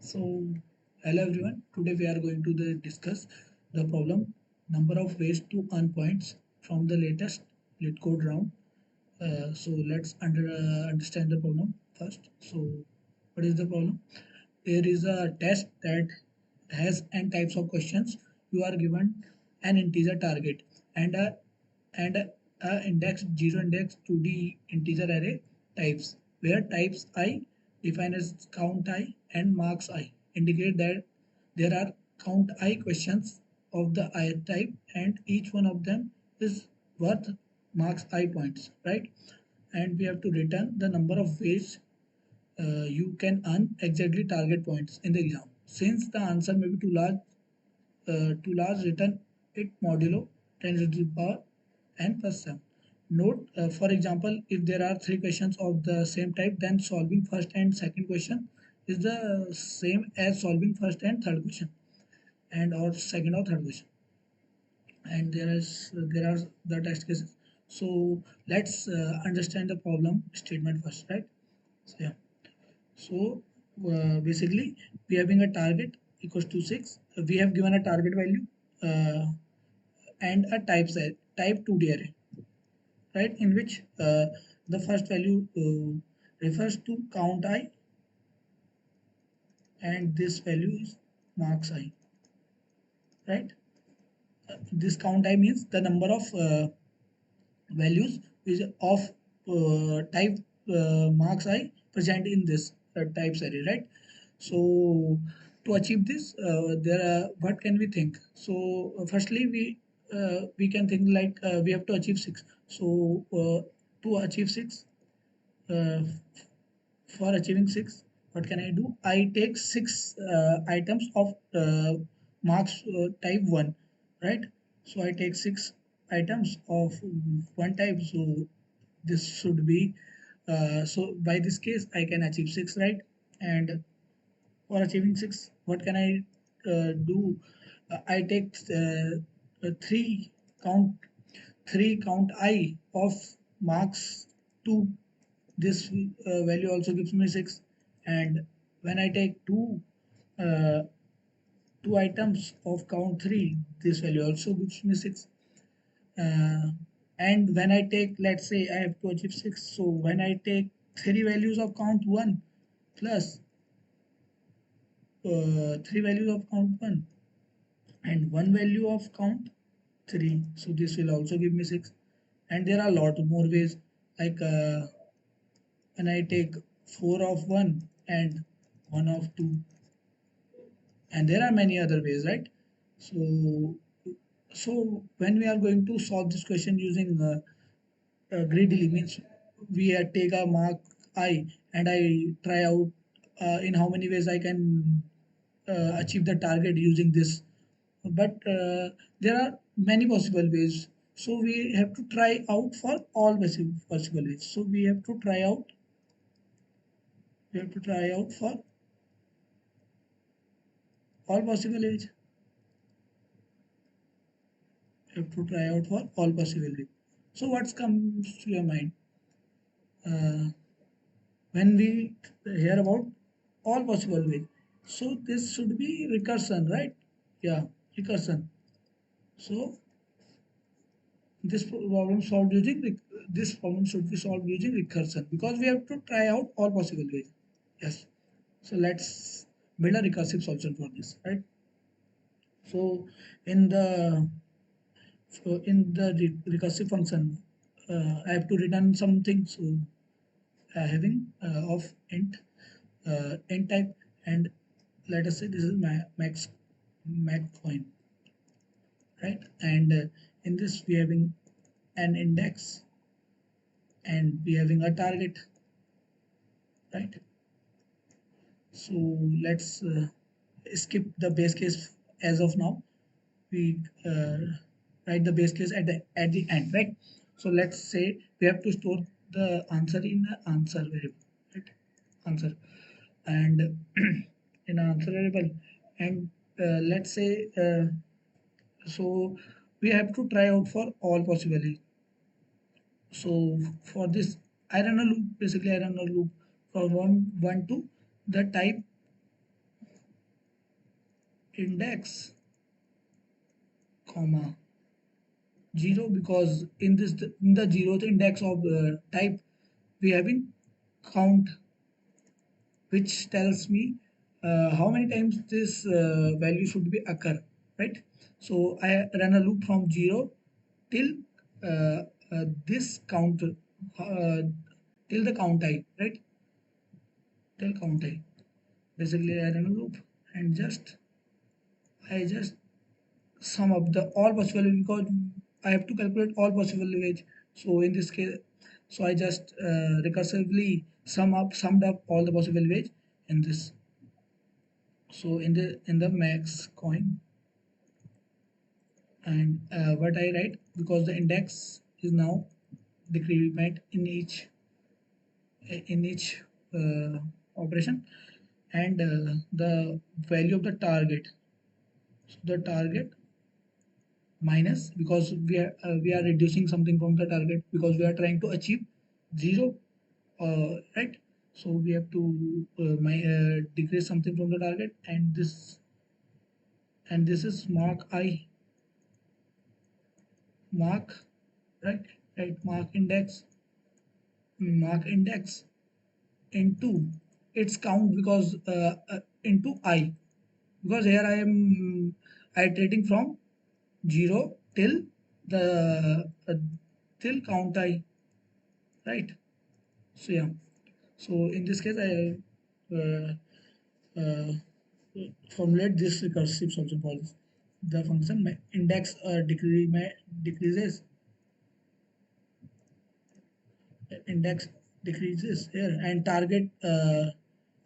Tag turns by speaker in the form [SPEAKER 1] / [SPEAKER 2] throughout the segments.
[SPEAKER 1] So, hello everyone. Today we are going to discuss the problem number of ways to earn points from the latest Leetcode round. So let's understand the problem first. So, what is the problem? There is a test that has n types of questions. You are given an integer target and a index 0 index to the integer array types, where types I define as count I and marks I indicate that there are count I questions of the I type and each one of them is worth marks I points, right? And we have to return the number of ways you can earn exactly target points in the exam. Since the answer may be too large, return it modulo 10 to the power n plus 7. Note, for example, if there are three questions of the same type, then solving first and second question is the same as solving first and third question, and or second or third question. And there are the test cases. So let's understand the problem statement first, right? So yeah. So basically, we having a target equals to 6. We have given a target value and a type 2D array, right? In which the first value refers to count I, and this value is marks I, right? This count I means the number of values is of type marks I present in this types array, right? So to achieve this, there are what can we think? So firstly, we can think like we have to achieve six. So to achieve six, uh, for achieving six, what can I do? I take six items of marks type one, right? So I take six items of one type. So this should be so by this case I can achieve six, right? And for achieving six, what can I do? I take three count count I of marks two. This value also gives me six, and when I take uh, two items of count three, this value also gives me six. Uh, and when I take, let's say I have to achieve six, so when I take three values of count one plus three values of count one and one value of count three, so this will also give me six. And there are a lot more ways, like when I take four of one and one of two, and there are many other ways, right? So, when we are going to solve this question using greedily, means we take a mark I and I try out in how many ways I can achieve the target using this. But there are many possible ways. So we have to try out for all possible ways. So we have to try out for all possible ways. We have to try out for all possible ways. So what comes to your mind when we hear about all possible ways? So this should be recursion, right? Yeah, recursion. So this problem should be solved using recursion because we have to try out all possible ways. Yes. So let's build a recursive solution for this, right? So in the recursive function, I have to return something. So having of int type, and let us say this is my max coin, right? And in this we having an index and we having a target, right? So let's skip the base case as of now. We write the base case at the end, right? So let's say we have to store the answer in the answer variable, right? Answer, and in answer variable, and let's say so we have to try out for all possibilities. So for this, I run a loop, basically I run a loop from one to the type index comma 0, because in this in the zeroth index of type we have in count, which tells me how many times this value should be occur, right? So I run a loop from 0 till this count, till the count I, right? Till count I. Basically, I run a loop and I just sum up the all possible, because I have to calculate all possible wage. So in this case, so I just recursively summed up all the possible wage in this. So in the max coin, and what I write, because the index is now decrement in each operation, and the value of the target. So the target minus, because we are reducing something from the target, because we are trying to achieve 0, right? So we have to decrease something from the target, and this is mark, right? Right, mark index into its count, because into I, because here I am iterating from 0 till the till count I, right? So yeah, so in this case I uh, formulate this recursive solution for this. The function my index decreases, index decreases here, and target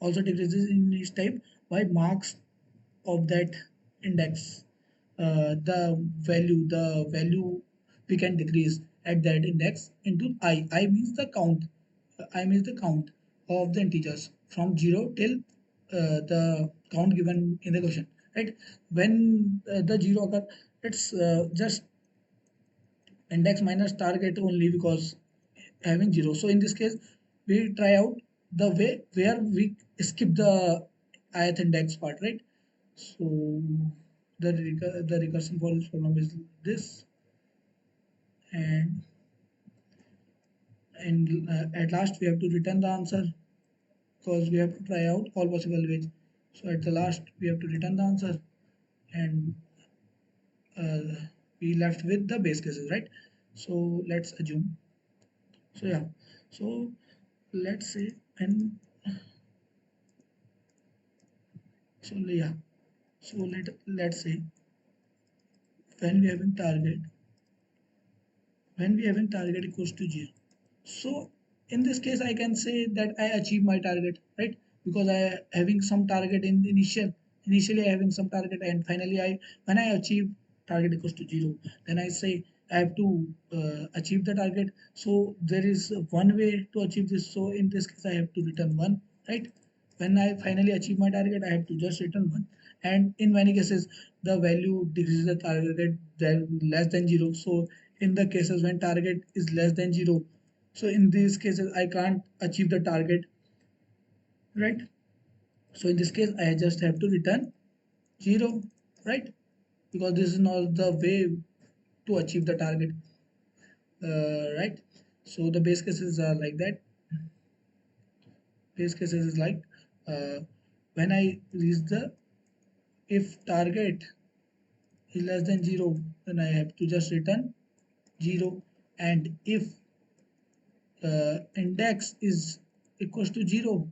[SPEAKER 1] also decreases in each type by marks of that index. The value we can decrease at that index into I means the count. I means the count of the integers from 0 till the count given in the question, right? When the 0 occur, it's just index minus target only, because having 0. So in this case, we try out the way where we skip the ith index part, right? So the recursion for this problem is this, and at last we have to return the answer, because we have to try out all possible ways. So at the last we have to return the answer, and uh, we left with the base cases, right? So let's assume. So yeah, so let's say, and so yeah, so let's say when we having target, equals to 0. So in this case, I can say that I achieve my target, right? Because I having some target in initially I having some target, and finally when I achieve target equals to 0, then I say I have to achieve the target. So there is one way to achieve this. So in this case, I have to return 1, right? When I finally achieve my target, I have to just return 1. And in many cases, the value decreases the target than less than 0. So in the cases when target is less than 0, so in these cases, I can't achieve the target, right? So in this case, I just have to return 0, right? Because this is not the way to achieve the target, right? So the base cases are like that. Base cases is like uh, when I reach the, if target is less than 0, then I have to just return 0. And if index is equals to 0,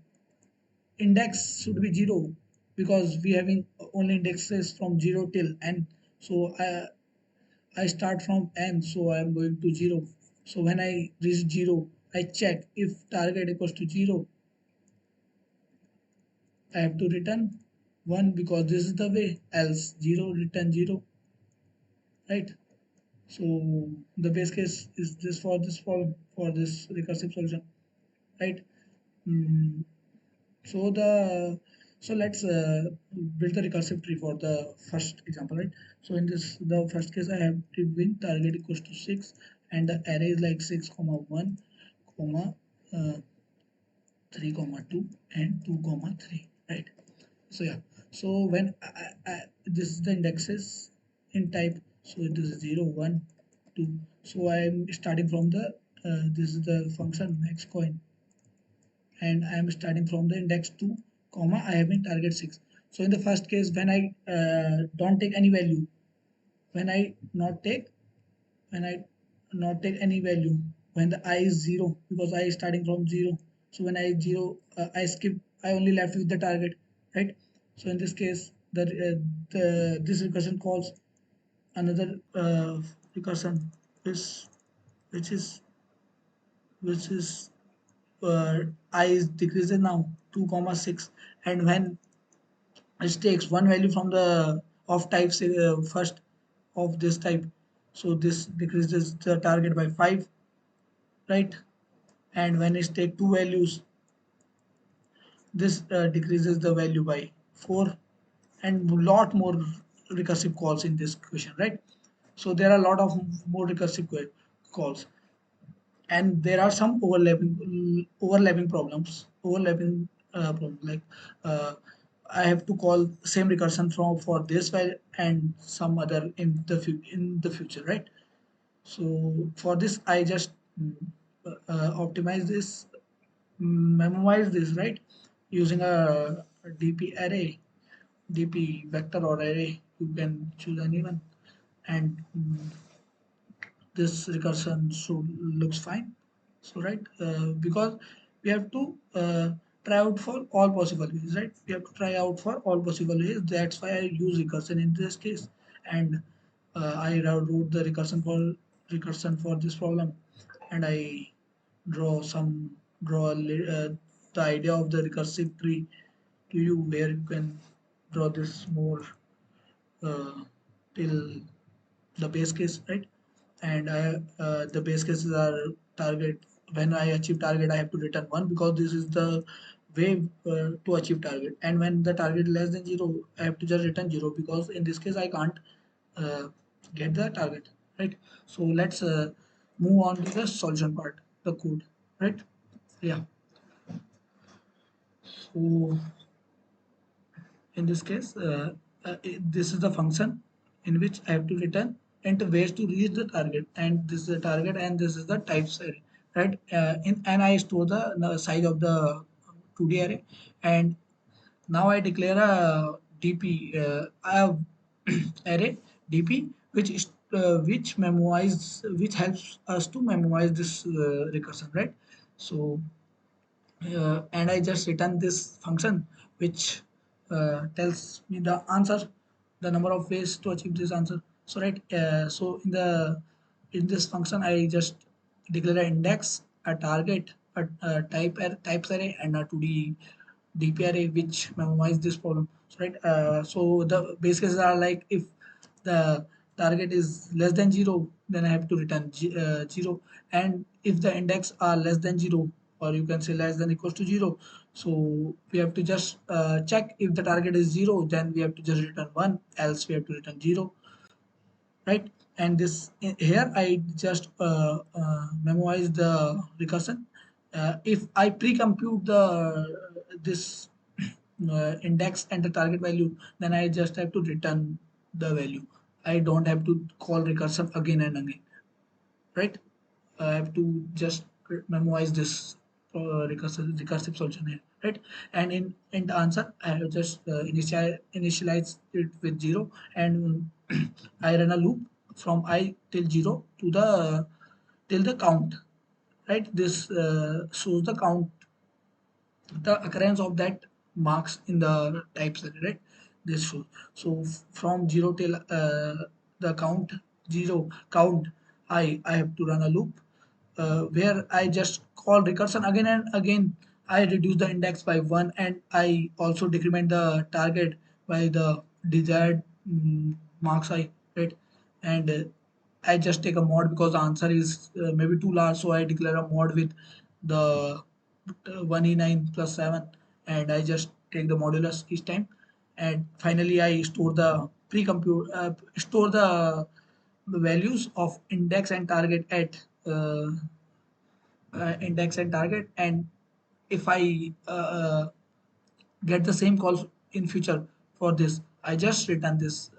[SPEAKER 1] index should be 0, because we having only indexes from 0 till n. So I start from n, so I am going to 0. So when I reach 0, I check if target equals to 0, I have to return 1, because this is the way, else 0, return 0, right? So the base case is this for this problem, for this recursive solution, right? Mm, So the so let's build the recursive tree for the first example, right? So in this, the first case, I have to win target equals to 6, and the array is like 6 comma 1 comma 3 comma 2 and 2 comma 3, right? So yeah, So when this is the indexes in type, so it is 0 1 2. So I'm starting from the this is the function max coin, and I am starting from the index 2 comma I have in target 6. So in the first case, when I don't take any value, when I not take when I not take any value, when the I is 0, because I is starting from 0. So when I is 0, I skip, I only left with the target, right? So in this case, the this recursion calls another recursion, is which is which is I is decreases now 2 comma 6, and when it takes one value from the of types first of this type, so this decreases the target by 5, right? And when it take two values, this decreases the value by 4, and lot more recursive calls in this question, right? So there are a lot of more recursive calls, and there are some overlapping problems like uh, I have to call same recursion from for this file and some other in the future, right? So for this I just optimize this, memorize this, right? Using a dp array, dp vector or array, you can choose anyone, and this recursion should looks fine. So right, because we have to try out for all possible ways, right? We have to try out for all possible ways. That's why I use recursion in this case, and I wrote the recursion for this problem, and I draw some the idea of the recursive tree to you, where you can draw this more uh, till the base case, right? And the base cases are target. When I achieve target, I have to return 1, because this is the way to achieve target. And when the target less than 0, I have to just return 0, because in this case I can't uh, get the target, right? So let's move on to the solution part, the code, right? Yeah. So in this case, this is the function in which I have to return and the ways to reach the target, and this is the target, and this is the types array, right? And I store the size of the 2D array, and now I declare a DP array DP, which helps us to memorize this recursion, right? So and I just return this function which tells me the answer, the number of ways to achieve this answer. So right, so in this function I just declare an index, a target, a types array, and a 2D DP array which memorize this problem. So right, so the base cases are like, if the target is less than 0, then I have to return 0, and if the index are less than 0, or you can say less than equals to 0, so we have to just check. If the target is 0, then we have to just return 1, else we have to return 0, right? And here I just memorize the recursion. If I pre-compute the this index and the target value, then I just have to return the value. I don't have to call recursion again and again, right? I have to just memorize this recursive solution here, right? And in the answer, I have just initialize it with 0, and I run a loop from I till 0 to the till the count, right? This shows the count, the occurrence of that marks in the types array, right? This shows. So from 0 till the count 0 count, I have to run a loop where I just call recursion again and again. I reduce the index by 1, and I also decrement the target by the desired marks I, right? And I just take a mod, because the answer is maybe too large, so I declare a mod with the 1e9 plus 7, and I just take the modulus each time, and finally I store the pre-compute store the values of index and target at index and target. And if I get the same call in future, For this, I just return this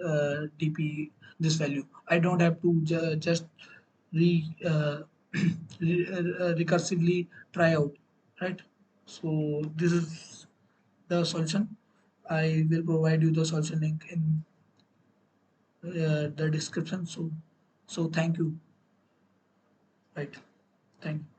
[SPEAKER 1] dp, this value. I don't have to just re, recursively try out, right? So this is the solution. I will provide you the solution link in the description. So thank you, right? Thank you.